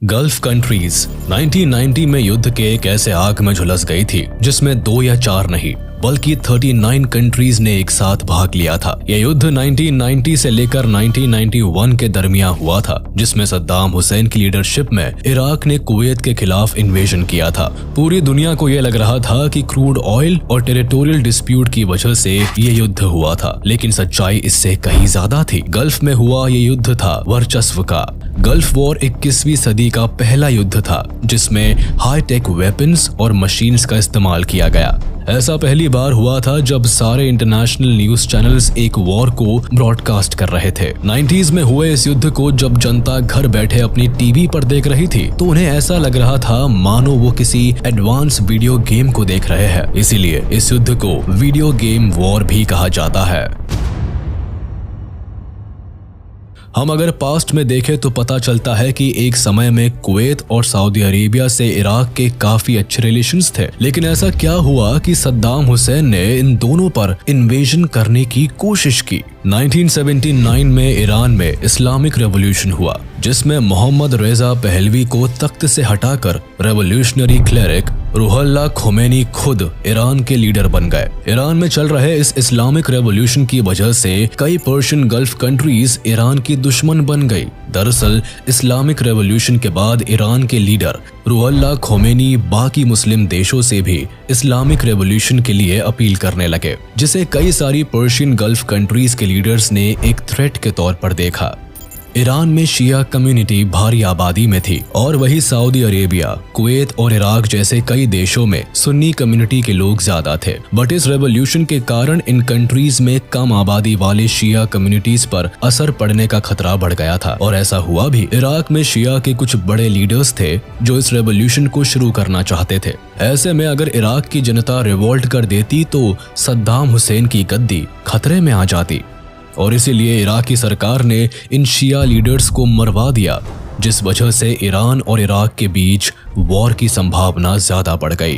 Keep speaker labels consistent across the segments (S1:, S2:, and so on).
S1: Gulf countries 1990 में युद्ध के एक ऐसे आग में झुलस गई थी जिसमें 2 या 4 नहीं बल्कि 39 कंट्रीज ने एक साथ भाग लिया था। यह युद्ध 1990 से लेकर 1991 के दरमियान हुआ था, जिसमें सद्दाम हुसैन की लीडरशिप में इराक ने कुवैत के खिलाफ इन्वेजन किया था। पूरी दुनिया को यह लग रहा था कि क्रूड ऑयल और टेरिटोरियल डिस्प्यूट की वजह से ये युद्ध हुआ था, लेकिन सच्चाई इससे कहीं ज्यादा थी। गल्फ में हुआ ये युद्ध था वर्चस्व का। गल्फ वॉर 21वीं सदी का पहला युद्ध था जिसमें हाईटेक वेपन्स और मशीन्स का इस्तेमाल किया गया। ऐसा पहली बार हुआ था जब सारे इंटरनेशनल न्यूज चैनल्स एक वॉर को ब्रॉडकास्ट कर रहे थे। 90s में हुए इस युद्ध को जब जनता घर बैठे अपनी टीवी पर देख रही थी तो उन्हें ऐसा लग रहा था मानो वो किसी एडवांस वीडियो गेम को देख रहे हैं। इसीलिए इस युद्ध को वीडियो गेम वॉर भी कहा जाता है। हम अगर पास्ट में देखें तो पता चलता है कि एक समय में कुवैत और सऊदी अरेबिया से इराक के काफी अच्छे रिलेशंस थे, लेकिन ऐसा क्या हुआ कि सद्दाम हुसैन ने इन दोनों पर इन्वेजन करने की कोशिश की। 1979 में ईरान में इस्लामिक रेवोल्यूशन हुआ जिसमें मोहम्मद रेजा पहलवी को तख्त से हटाकर रेवोल्यूशनरी क्लेरिक रूहुल्लाह खोमेनी खुद ईरान के लीडर बन गए। ईरान में चल रहे इस इस्लामिक रेवोल्यूशन की वजह से कई पर्शियन गल्फ कंट्रीज ईरान की दुश्मन बन गई। दरअसल इस्लामिक रेवोल्यूशन के बाद ईरान के लीडर रूहुल्लाह खोमेनी बाकी मुस्लिम देशों से भी इस्लामिक रेवोल्यूशन के लिए अपील करने लगे, जिसे कई सारी पर्शियन गल्फ कंट्रीज के लीडर्स ने एक थ्रेट के तौर पर देखा। ईरान में शिया कम्युनिटी भारी आबादी में थी और वही सऊदी अरेबिया, कुवैत और इराक जैसे कई देशों में सुन्नी कम्युनिटी के लोग ज्यादा थे। बट इस रेवोल्यूशन के कारण इन कंट्रीज में कम आबादी वाले शिया कम्युनिटीज पर असर पड़ने का खतरा बढ़ गया था और ऐसा हुआ भी। इराक में शिया के कुछ बड़े लीडर्स थे जो इस रेवोल्यूशन को शुरू करना चाहते थे। ऐसे में अगर इराक की जनता रिवोल्ट कर देती तो सद्दाम हुसैन की गद्दी खतरे में आ जाती और इसीलिए इराकी सरकार ने इन शिया लीडर्स को मरवा दिया, जिस वजह से ईरान और इराक के बीच वॉर की संभावना ज्यादा बढ़ गई।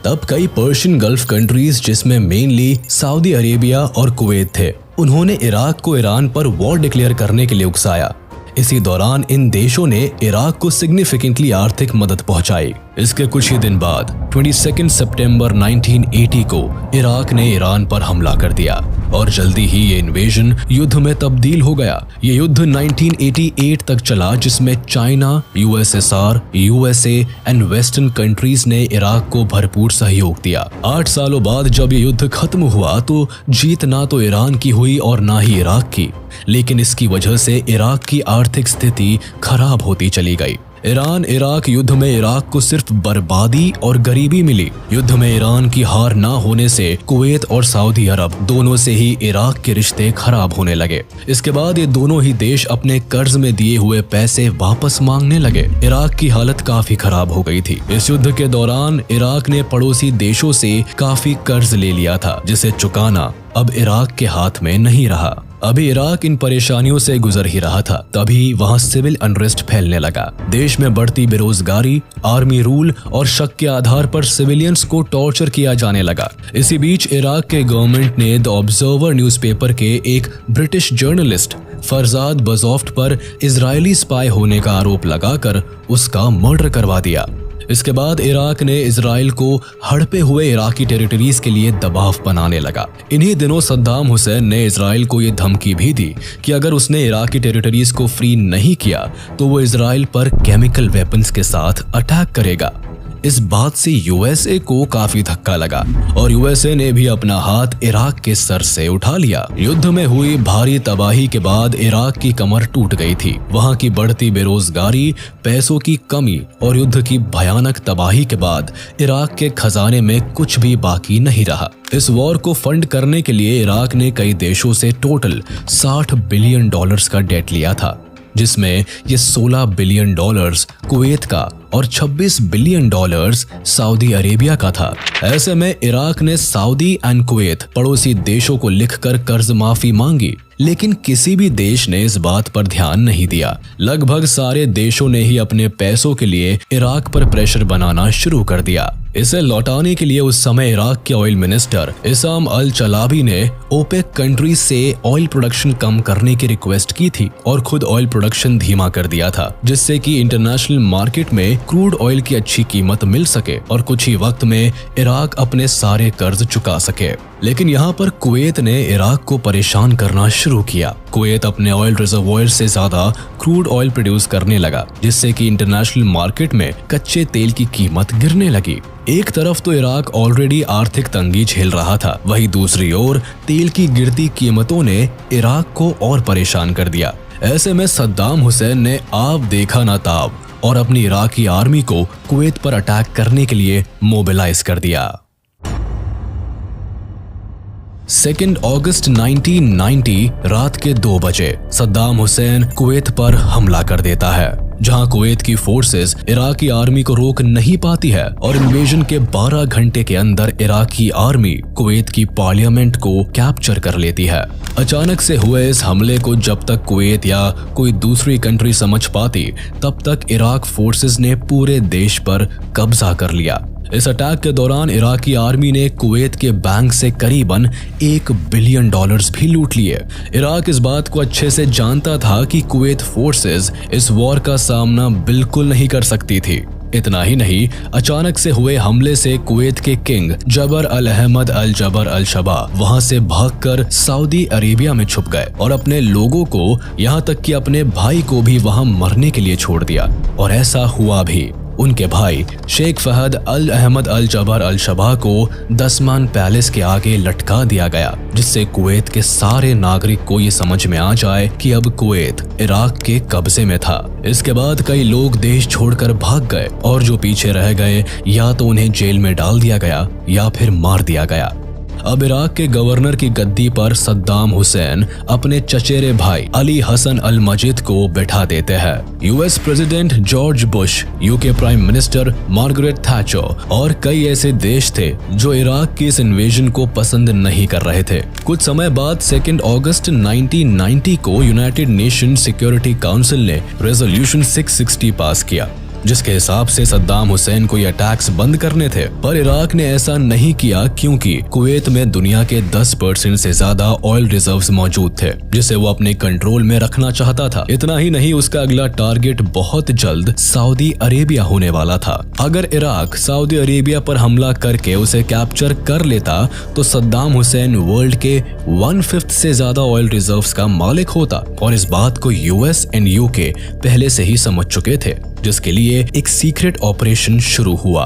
S1: तब कई पर्शियन गल्फ कंट्रीज जिसमें मेनली सऊदी अरेबिया और कुवैत थे, उन्होंने इराक को ईरान पर वॉर डिक्लेयर करने के लिए उकसाया। इसी दौरान इन देशों ने इराक को सिग्निफिकेंटली आर्थिक मदद पहुंचाई। इसके कुछ ही दिन बाद 22 सितंबर 1980 को इराक ने ईरान पर हमला कर दिया और जल्दी ही ये इन्वेजन युद्ध में तब्दील हो गया। ये युद्ध 1988 तक चला जिसमें China, USSR, USA and western countries ने इराक को भरपूर सहयोग दिया। 8 सालों बाद जब ये युद्ध खत्म हुआ तो जीत ना तो ईरान की हुई और ना ही इराक की, लेकिन इसकी वजह से इराक की आर्थिक स्थिति खराब होती चली गई। ईरान इराक युद्ध में इराक को सिर्फ बर्बादी और गरीबी मिली। युद्ध में ईरान की हार ना होने से कुवैत और सऊदी अरब दोनों से ही इराक के रिश्ते खराब होने लगे। इसके बाद ये दोनों ही देश अपने कर्ज में दिए हुए पैसे वापस मांगने लगे। इराक की हालत काफी खराब हो गई थी। इस युद्ध के दौरान इराक ने पड़ोसी देशों से काफी कर्ज ले लिया था, जिसे चुकाना अब इराक के हाथ में नहीं रहा। अभी इराक इन परेशानियों से गुजर ही रहा था, तभी वहां सिविल अनरेस्ट फैलने लगा। देश में बढ़ती बेरोजगारी, आर्मी रूल और शक के आधार पर सिविलियंस को टॉर्चर किया जाने लगा। इसी बीच इराक के गवर्नमेंट ने द ऑब्जर्वर न्यूज़पेपर के एक ब्रिटिश जर्नलिस्ट फरजाद बजोफ्ट पर इजरायली स्पाई होने का आरोप लगाकर उसका मर्डर करवा दिया। इसके बाद इराक ने इजराइल को हड़पे हुए इराकी टेरिटरीज के लिए दबाव बनाने लगा। इन्हीं दिनों सद्दाम हुसैन ने इजराइल को ये धमकी भी दी कि अगर उसने इराकी टेरिटरीज को फ्री नहीं किया तो वो इजराइल पर केमिकल वेपन्स के साथ अटैक करेगा। इस बात से यूएसए को काफी धक्का लगा और यूएसए ने भी अपना हाथ इराक के सर से उठा लिया। युद्ध में हुई भारी तबाही के बाद इराक की कमर टूट गई थी। वहां की बढ़ती बेरोजगारी, पैसों की कमी और युद्ध की भयानक तबाही के बाद इराक के खजाने में कुछ भी बाकी नहीं रहा। इस वॉर को फंड करने के लिए इराक ने कई देशों से टोटल $60 बिलियन का डेट लिया था, जिसमें ये $16 बिलियन कुवैत का और $26 बिलियन सऊदी अरेबिया का था। ऐसे में इराक ने सऊदी एंड कुवैत पड़ोसी देशों को लिखकर कर्ज माफी मांगी, लेकिन किसी भी देश ने इस बात पर ध्यान नहीं दिया। लगभग सारे देशों ने ही अपने पैसों के लिए इराक पर प्रेशर बनाना शुरू कर दिया। इसे लौटाने के लिए उस समय इराक के ऑयल मिनिस्टर इसाम अल चलाबी ने ओपेक कंट्री से ऑयल प्रोडक्शन कम करने की रिक्वेस्ट की थी और खुद ऑयल प्रोडक्शन धीमा कर दिया था, जिससे कि इंटरनेशनल मार्केट में क्रूड ऑयल की अच्छी कीमत मिल सके और कुछ ही वक्त में इराक अपने सारे कर्ज चुका सके। लेकिन यहाँ पर कुवैत ने इराक को परेशान करना शुरू किया। कुवैत अपने ऑयल रिजर्वॉयर से ज्यादा क्रूड ऑयल प्रोड्यूस करने लगा, जिससे कि इंटरनेशनल मार्केट में कच्चे तेल की कीमत गिरने लगी। एक तरफ तो इराक ऑलरेडी आर्थिक तंगी झेल रहा था, वहीं दूसरी ओर तेल की गिरती कीमतों ने इराक को और परेशान कर दिया। ऐसे में सद्दाम हुसैन ने आप देखा ना ताब और अपनी इराकी आर्मी को कुवैत पर अटैक करने के लिए मोबिलाइज कर दिया। 2 अगस्त 1990 रात के 2 बजे सद्दाम हुसैन कुवैत पर हमला कर देता है, जहां कुवैत की फोर्सेस इराकी आर्मी को रोक नहीं पाती है और इन्वेजन के 12 घंटे के अंदर इराकी आर्मी कुवैत की पार्लियामेंट को कैप्चर कर लेती है। अचानक से हुए इस हमले को जब तक कुवैत या कोई दूसरी कंट्री समझ पाती, तब तक इराक फोर्सेस ने पूरे देश पर कब्जा कर लिया। इस अटैक के दौरान इराकी आर्मी ने कुवैत के बैंक से करीबन $1 बिलियन भी लूट लिए। इराक इस बात को अच्छे से जानता था कि कुवैत फोर्सेस इस वॉर का सामना बिल्कुल नहीं कर सकती थी। इतना ही नहीं, अचानक से हुए हमले से कुवैत के किंग जबर अल अहमद अल जबर अल शबा वहां से भागकर सऊदी अरेबिया में छुप गए और अपने लोगों को, यहां तक कि अपने भाई को भी वहां मरने के लिए छोड़ दिया। और ऐसा हुआ भी। उनके भाई शेख फहद अल अहमद अल जबर अल शबा को दसमान पैलेस के आगे लटका दिया गया, जिससे कुवैत के सारे नागरिक को ये समझ में आ जाए कि अब कुवैत इराक के कब्जे में था। इसके बाद कई लोग देश छोड़कर भाग गए और जो पीछे रह गए या तो उन्हें जेल में डाल दिया गया या फिर मार दिया गया। अब इराक के गवर्नर की गद्दी पर सद्दाम हुसैन अपने चचेरे भाई अली हसन अल मजीद को बैठा देते हैं। US president George Bush, UK prime minister Margaret Thatcher और कई ऐसे देश थे जो इराक की इस इन्वेजन को पसंद नहीं कर रहे थे। कुछ समय बाद 2 अगस्त 1990 को यूनाइटेड नेशन सिक्योरिटी काउंसिल ने रेजोल्यूशन 660 पास किया, जिसके हिसाब से सद्दाम हुसैन को ये अटैक्स बंद करने थे। पर इराक ने ऐसा नहीं किया क्योंकि कुवैत में दुनिया के 10% से ज्यादा ऑयल रिजर्व्स मौजूद थे, जिसे वो अपने कंट्रोल में रखना चाहता था। इतना ही नहीं, उसका अगला टारगेट बहुत जल्द सऊदी अरेबिया होने वाला था। अगर इराक सऊदी अरेबिया पर हमला करके उसे कैप्चर कर लेता तो सद्दाम हुसैन वर्ल्ड के 1/5 से ज्यादा ऑयल रिजर्व्स का मालिक होता और इस बात को यूएस एंड यूके पहले से ही समझ चुके थे, जिसके लिए एक सीक्रेट ऑपरेशन शुरू हुआ।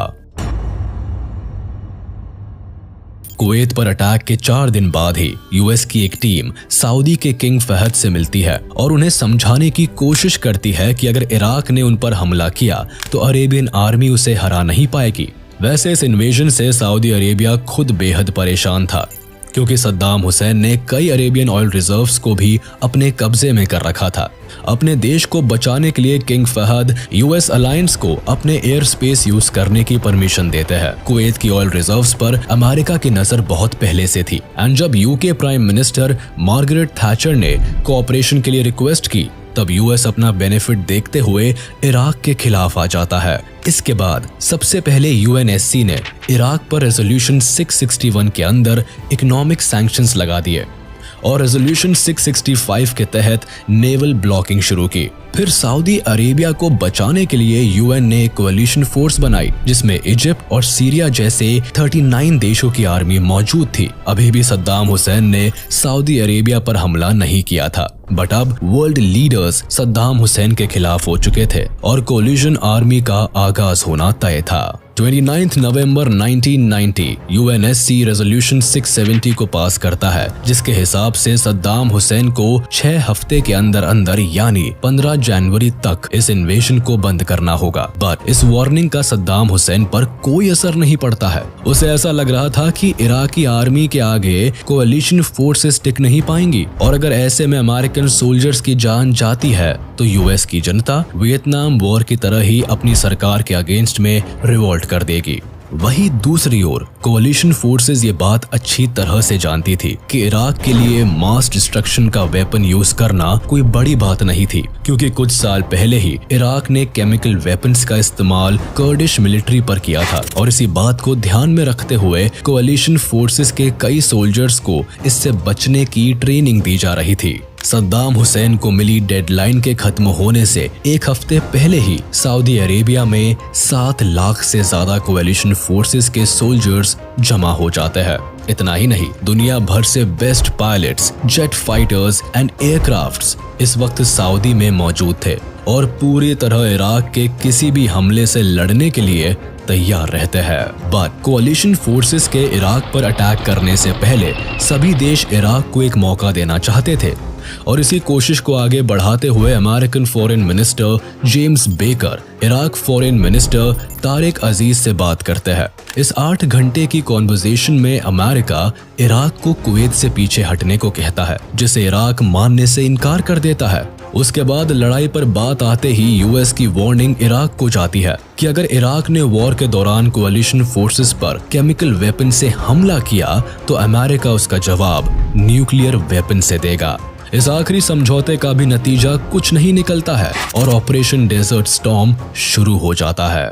S1: कुवैत पर अटैक के 4 दिन बाद ही यूएस की एक टीम सऊदी के किंग फहद से मिलती है और उन्हें समझाने की कोशिश करती है कि अगर इराक ने उन पर हमला किया तो अरेबियन आर्मी उसे हरा नहीं पाएगी। वैसे इस इन्वेजन से सऊदी अरेबिया खुद बेहद परेशान था, क्योंकि सद्दाम हुसैन ने कई अरेबियन ऑयल रिजर्व्स को भी अपने कब्जे में कर रखा था। अपने देश को बचाने के लिए किंग फहद यूएस अलायंस को अपने एयर स्पेस यूज करने की परमिशन देते हैं। कुवैत की ऑयल रिजर्व्स पर अमेरिका की नजर बहुत पहले से थी एंड जब UK prime minister Margaret Thatcher ने कोऑपरेशन के लिए रिक्वेस्ट की, तब यूएस अपना बेनिफिट देखते हुए इराक के खिलाफ आ जाता है। इसके बाद सबसे पहले यूएनएससी ने इराक पर रेजोल्यूशन 661 के अंदर इकोनॉमिक सैंक्शंस लगा दिए और रेजोल्यूशन 665 के तहत नेवल ब्लॉकिंग शुरू की। फिर सऊदी अरेबिया को बचाने के लिए यूएन ने एक कोएलिशन फोर्स बनाई, जिसमें इजिप्ट और सीरिया जैसे 39 देशों की आर्मी मौजूद थी। अभी भी सद्दाम हुसैन ने सऊदी अरेबिया पर हमला नहीं किया था, बट अब वर्ल्ड लीडर्स सद्दाम हुसैन के खिलाफ हो चुके थे और कोलिशन आर्मी का आगाज होना तय था। 29 नवंबर 1990 यूएनएससी रेजोल्यूशन 670 को पास करता है, जिसके हिसाब से सद्दाम हुसैन को 6 हफ्ते के अंदर अंदर यानी 15 जनवरी तक इस इन्वेजन को बंद करना होगा। बट इस वार्निंग का सद्दाम हुसैन पर कोई असर नहीं पड़ता है। उसे ऐसा लग रहा था कि इराकी आर्मी के आगे कोएलिशन फोर्सेस टिक नहीं पाएंगी और अगर ऐसे में अमेरिकन सोल्जर्स की जान जाती है तो यूएस की जनता वियतनाम वॉर की तरह ही अपनी सरकार के अगेंस्ट में रिवोल्ट कर देगी। वहीं दूसरी ओर कोalition फोर्सेस ये बात अच्छी तरह से जानती थी कि इराक के लिए मास डिस्ट्रक्शन का वेपन यूज करना कोई बड़ी बात नहीं थी, क्योंकि कुछ साल पहले ही इराक ने केमिकल वेपन्स का इस्तेमाल कर्डिश मिलिट्री पर किया था और इसी बात को ध्यान में रखते हुए कोalition फोर्सेस के कई सोल्जर्स को इससे बचने की ट्रेनिंग दी जा रही थी। सद्दाम हुसैन को मिली डेडलाइन के खत्म होने से एक हफ्ते पहले ही सऊदी अरेबिया में 7 लाख से ज्यादा कोalition फोर्सेस के सोल्जर्स जमा हो जाते हैं। इतना ही नहीं, दुनिया भर से best pilots, jet fighters and aircrafts इस वक्त सऊदी में मौजूद थे और पूरी तरह इराक के किसी भी हमले से लड़ने के लिए तैयार रहते हैं। बट कोalition फोर्सेस के इराक पर अटैक करने से पहले सभी देश इराक को एक मौका देना चाहते थे और इसी कोशिश को आगे बढ़ाते हुए American foreign minister James Baker Iraq foreign minister Tariq Aziz से बात करते हैं। इस 8 घंटे की कॉन्वर्सेशन में अमेरिका इराक को कुवैत से पीछे हटने को कहता है, जिसे इराक मानने से इनकार कर देता है। उसके बाद लड़ाई पर बात आते ही यूएस की वार्निंग इराक को जाती है कि अगर इराक ने वॉर के दौरान कोalition फोर्सेस पर केमिकल वेपन से हमला किया तो अमेरिका उसका जवाब न्यूक्लियर वेपन से देगा। इस आखिरी समझौते का भी नतीजा कुछ नहीं निकलता है और ऑपरेशन डेजर्ट स्टॉर्म शुरू हो जाता है।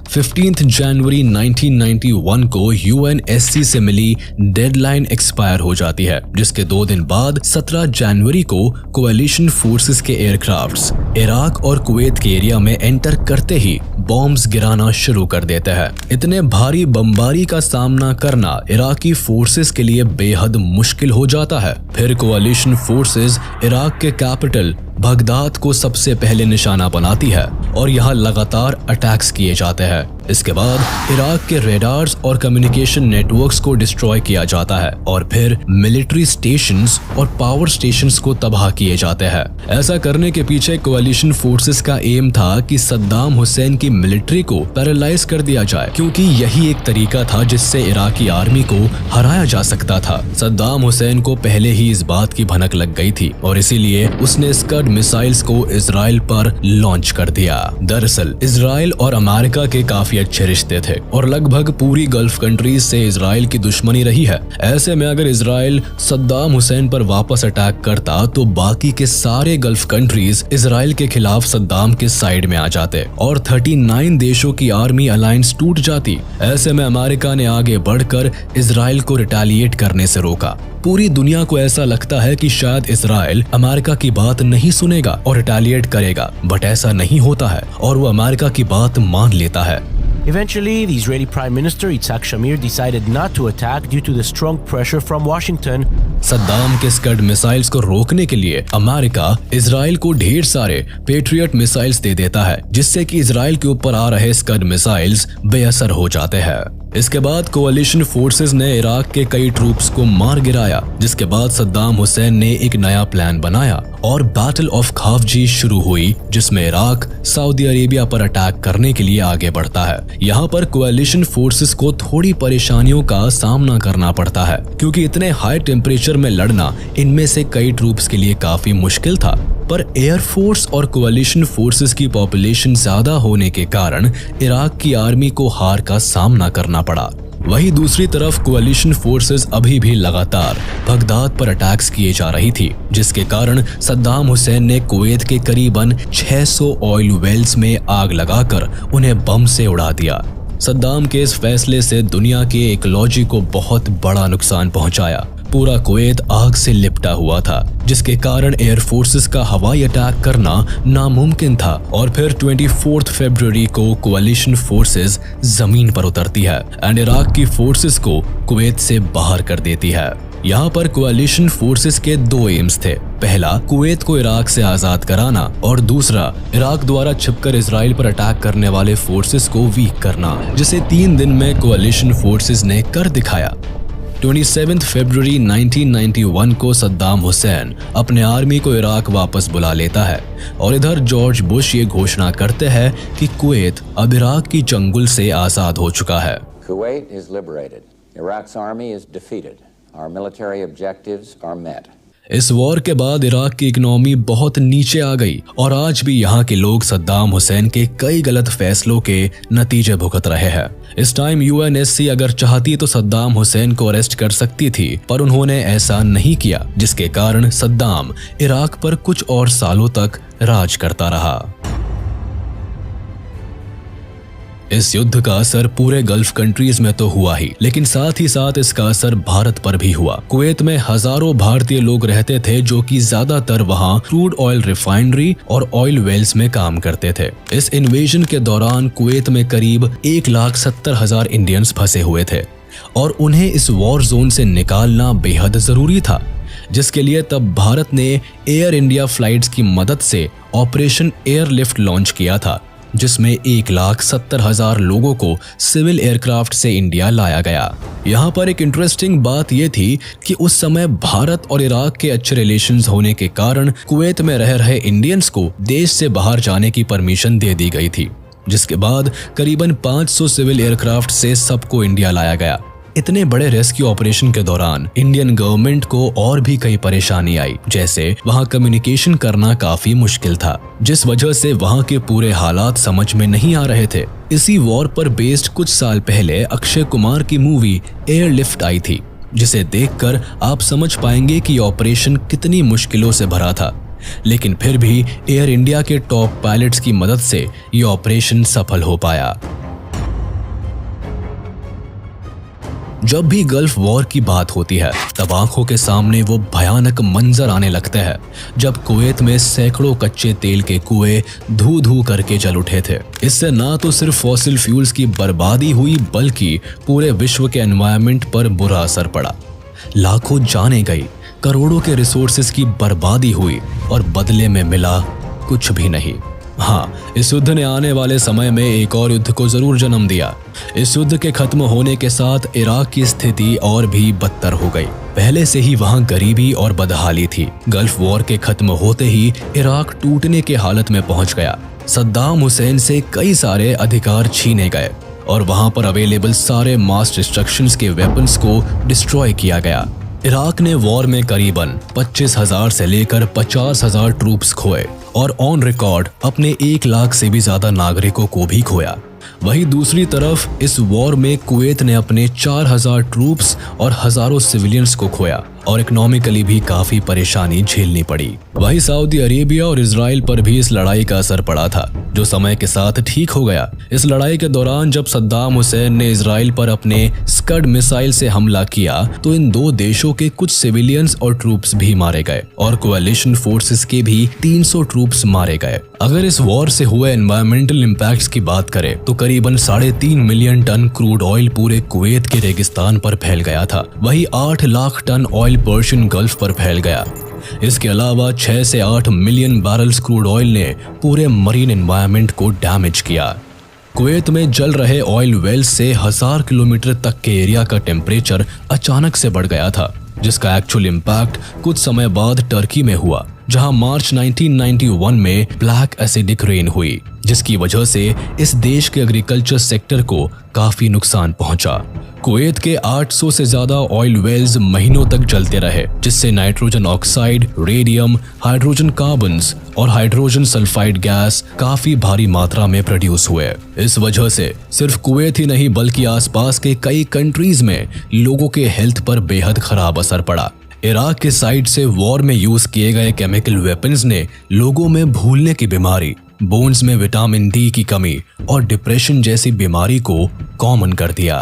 S1: 15 जनवरी 1991 को यूएनएससी से मिली डेडलाइन एक्सपायर हो जाती है, जिसके 2 दिन बाद 17 जनवरी को कोalition फोर्सेस के एयरक्राफ्ट्स इराक और कुवैत के एरिया में एंटर करते ही बॉम्ब्स गिराना शुरू कर देते हैं। इतने भारी बमबारी का सामना करना इराकी फोर्सेस के लिए बेहद मुश्किल हो जाता है। फिर कोalition फोर्सेस इराक के कैपिटल बगदाद को सबसे पहले निशाना बनाती है और यहाँ लगातार अटैक्स किए जाते हैं। इसके बाद इराक के रेडार्स और कम्युनिकेशन नेटवर्क्स को डिस्ट्रॉय किया जाता है और फिर मिलिट्री स्टेशंस और पावर स्टेशंस को तबाह किए जाते हैं। ऐसा करने के पीछे कोalition फोर्सेस का एम था कि सद्दाम हुसैन की मिलिट्री को पैरालाइज कर दिया जाए, क्योंकि यही एक तरीका था जिससे इराकी आर्मी को हराया जा सकता था। सद्दाम हुसैन को पहले ही इस बात की भनक लग गई थी और इसीलिए उसने स्कड मिसाइल्स को इजराइल पर लॉन्च कर दिया। दरअसल इजराइल और अमेरिका के काफी अच्छे रिश्ते थे और लगभग पूरी गल्फ कंट्रीज से इजराइल की दुश्मनी रही है। ऐसे में अगर इजराइल सद्दाम हुसैन पर वापस अटैक करता तो बाकी के सारे गल्फ कंट्रीज इजराइल के खिलाफ सद्दाम के साइड में आ जाते और 39 देशों की आर्मी अलायंस टूट जाती। ऐसे में अमेरिका ने आगे बढ़कर इजराइल को रिटेलिएट करने से रोका। पूरी दुनिया को ऐसा लगता है कि शायद इजराइल अमेरिका की बात नहीं सुनेगा और रिटेलिएट करेगा, बट ऐसा नहीं होता है और वो अमेरिका की बात मान लेता है।
S2: Eventually, the Israeli Prime Minister Yitzhak Shamir decided not to attack due to the strong pressure from Washington.
S1: Saddam के स्कड मिसाइल्स को रोकने के लिए अमेरिका इजराइल को ढेर सारे पेट्रियट मिसाइल्स दे देता है, जिससे कि इजराइल के ऊपर आ रहे स्कड मिसाइल्स बेअसर हो जाते हैं। इसके बाद कोalition फोर्सेस ने इराक के कई ट्रूप्स को मार गिराया, जिसके बाद सद्दाम हुसैन ने एक नया प्लान बनाया और बैटल ऑफ खाफजी शुरू हुई, जिसमें इराक सऊदी अरेबिया पर अटैक करने के लिए आगे बढ़ता है। यहाँ पर कोalition फोर्सेस को थोड़ी परेशानियों का सामना करना पड़ता है, क्योंकि इतने हाई टेम्परेचर में लड़ना इनमें से कई ट्रूप्स के लिए काफी मुश्किल था। पर एयरफोर्स और कोalition फोर्सेस की पॉपुलेशन ज्यादा होने के कारण इराक की आर्मी को हार का सामना करना पड़ा। वहीं दूसरी तरफ कोalition फोर्सेस अभी भी लगातार बगदाद पर अटैक्स किए जा रही थी, जिसके कारण सद्दाम हुसैन ने कुवैत के करीबन 600 ऑयल वेल्स में आग लगाकर उन्हें बम से उड़ा दिया। सद्दाम के इस फैसले से दुनिया के इकोलॉजी को बहुत बड़ा नुकसान पहुंचाया। पूरा कुवैत आग से लिपटा हुआ था, जिसके कारण एयर फोर्सेस का हवाई अटैक करना नामुमकिन था। और फिर 24 फरवरी को कोalition फोर्सेस जमीन पर उतरती है एंड इराक की फोर्सेस को कुवैत से बाहर कर देती है। यहाँ पर कोalition फोर्सेस के 2 एम्स थे। पहला, कुवैत को इराक से आजाद कराना और दूसरा, इराक द्वारा छिपकर इजराइल पर अटैक करने वाले फोर्सेस को वीक करना, जिसे 3 दिन में कोalition फोर्सेस ने कर दिखाया। 27 फरवरी 1991 को सद्दाम हुसैन अपने आर्मी को इराक वापस बुला लेता है और इधर जॉर्ज बुश ये घोषणा करते हैं कि कुवैत अब इराक की चंगुल से आजाद हो चुका है।
S3: Kuwait is liberated. Iraq's army is defeated. Our military objectives are met.
S1: इस वॉर के बाद इराक की इकोनॉमी बहुत नीचे आ गई और आज भी यहाँ के लोग सद्दाम हुसैन के कई गलत फैसलों के नतीजे भुगत रहे हैं। इस टाइम यूएनएससी अगर चाहती तो सद्दाम हुसैन को अरेस्ट कर सकती थी, पर उन्होंने ऐसा नहीं किया, जिसके कारण सद्दाम इराक पर कुछ और सालों तक राज करता रहा। इस युद्ध का असर पूरे गल्फ कंट्रीज में तो हुआ ही, लेकिन साथ ही साथ इसका असर भारत पर भी हुआ। कुवैत में हजारों भारतीय लोग रहते थे जो कि ज्यादातर वहां क्रूड ऑयल रिफाइनरी और ऑयल वेल्स में काम करते थे। इस इन्वेजन के दौरान कुवैत में करीब 1,70,000 इंडियंस फंसे हुए थे और उन्हें इस वॉर जोन से निकालना बेहद जरूरी था, जिसके लिए तब भारत ने एयर इंडिया फ्लाइट्स की मदद से ऑपरेशन एयरलिफ्ट लॉन्च किया था, जिसमें 1,70,000 लोगों को सिविल एयरक्राफ्ट से इंडिया लाया गया। यहाँ पर एक इंटरेस्टिंग बात यह थी कि उस समय भारत और इराक के अच्छे रिलेशंस होने के कारण कुवैत में रह रहे इंडियंस को देश से बाहर जाने की परमिशन दे दी गई थी, जिसके बाद करीबन 500 सिविल एयरक्राफ्ट से सबको इंडिया लाया गया। इतने बड़े रेस्क्यू ऑपरेशन के दौरान इंडियन गवर्नमेंट को और भी कई परेशानी आई, जैसे वहां कम्युनिकेशन करना काफी मुश्किल था, जिस वजह से वहां के पूरे हालात समझ में नहीं आ रहे थे। इसी वॉर पर बेस्ड कुछ साल पहले अक्षय कुमार की मूवी एयरलिफ्ट आई थी, जिसे देखकर आप समझ पाएंगे कि ऑपरेशन कितनी मुश्किलों से भरा था, लेकिन फिर भी एयर इंडिया के टॉप पायलट्स की मदद से ये ऑपरेशन सफल हो पाया। जब भी गल्फ वॉर की बात होती है तब आंखों के सामने वो भयानक मंजर आने लगते हैं, जब कुवैत में सैकड़ों कच्चे तेल के कुएं धू धू करके जल उठे थे। इससे ना तो सिर्फ फॉसिल फ्यूल्स की बर्बादी हुई, बल्कि पूरे विश्व के एनवायरनमेंट पर बुरा असर पड़ा। लाखों जानें गई, करोड़ों के रिसोर्सेज की बर्बादी हुई और बदले में मिला कुछ भी नहीं। हाँ, इस युद्ध ने आने वाले समय में एक और युद्ध को जरूर जन्म दिया। इस युद्ध के खत्म होने के साथ इराक की स्थिति और भी बदतर हो गई। पहले से ही वहां गरीबी और बदहाली थी। गल्फ वॉर के खत्म होते ही इराक टूटने के हालत में पहुंच गया। सद्दाम हुसैन से कई सारे अधिकार छीने गए और वहां पर अवेलेबल सारे मास डिस्ट्रक्शंस के वेपन्स को डिस्ट्रॉय किया गया। इराक ने वॉर में करीबन 25,000 से लेकर 50,000 ट्रूप्स खोए और ऑन रिकॉर्ड अपने 1 लाख से भी ज्यादा नागरिकों को भी खोया। वहीं दूसरी तरफ इस वॉर में कुवैत ने अपने 4,000 ट्रूप्स और हजारों सिविलियंस को खोया और इकोनॉमिकली भी काफी परेशानी झेलनी पड़ी। वहीं सऊदी अरेबिया और इजराइल पर भी इस लड़ाई का असर पड़ा था, जो समय के साथ ठीक हो गया। इस लड़ाई के दौरान जब सद्दाम हुसैन ने इजराइल पर अपने स्कड मिसाइल से हमला किया तो इन दो देशों के कुछ सिविलियंस और ट्रूप्स भी मारे गए और कोएलिशन फोर्सेस के भी 300 ट्रूप्स मारे गए। अगर इस वॉर से हुए एनवायरमेंटल इम्पैक्ट्स की बात करें तो करीबन 3.5 मिलियन टन क्रूड ऑयल पूरे कुवैत के रेगिस्तान पर फैल गया था। वहीं 8 lakh ton oil Persian Gulf पर फैल गया। इसके अलावा 6 से 8 मिलियन बैरल्स क्रूड ऑयल ने पूरे मरीन एनवायरनमेंट को डैमेज किया। कुवैत में जल रहे ऑयल वेल्स से 1000 किलोमीटर तक के एरिया का टेम्परेचर अचानक से बढ़ गया था, जिसका एक्चुअल इम्पैक्ट कुछ समय बाद टर्की में हुआ, जहां मार्च 1991 में ब्लैक एसिडिक रेन हुई, जिसकी वजह से इस देश के एग्रीकल्चर सेक्टर को काफी नुकसान पहुंचा। कुवैत के 800 से ज्यादा ऑयल वेल्स महीनों तक जलते रहे, जिससे nitrogen oxide, radium, hydrogen carbons और हाइड्रोजन सल्फाइड गैस काफी भारी मात्रा में प्रोड्यूस हुए। इस वजह से सिर्फ कुवैत ही नहीं बल्कि आसपास के कई कंट्रीज में लोगों के हेल्थ पर बेहद खराब असर पड़ा। इराक के साइड से वॉर में यूज किए गए केमिकल वेपन्स ने लोगों में भूलने की बीमारी, बोन्स में विटामिन डी की कमी और डिप्रेशन जैसी बीमारी को कॉमन कर दिया।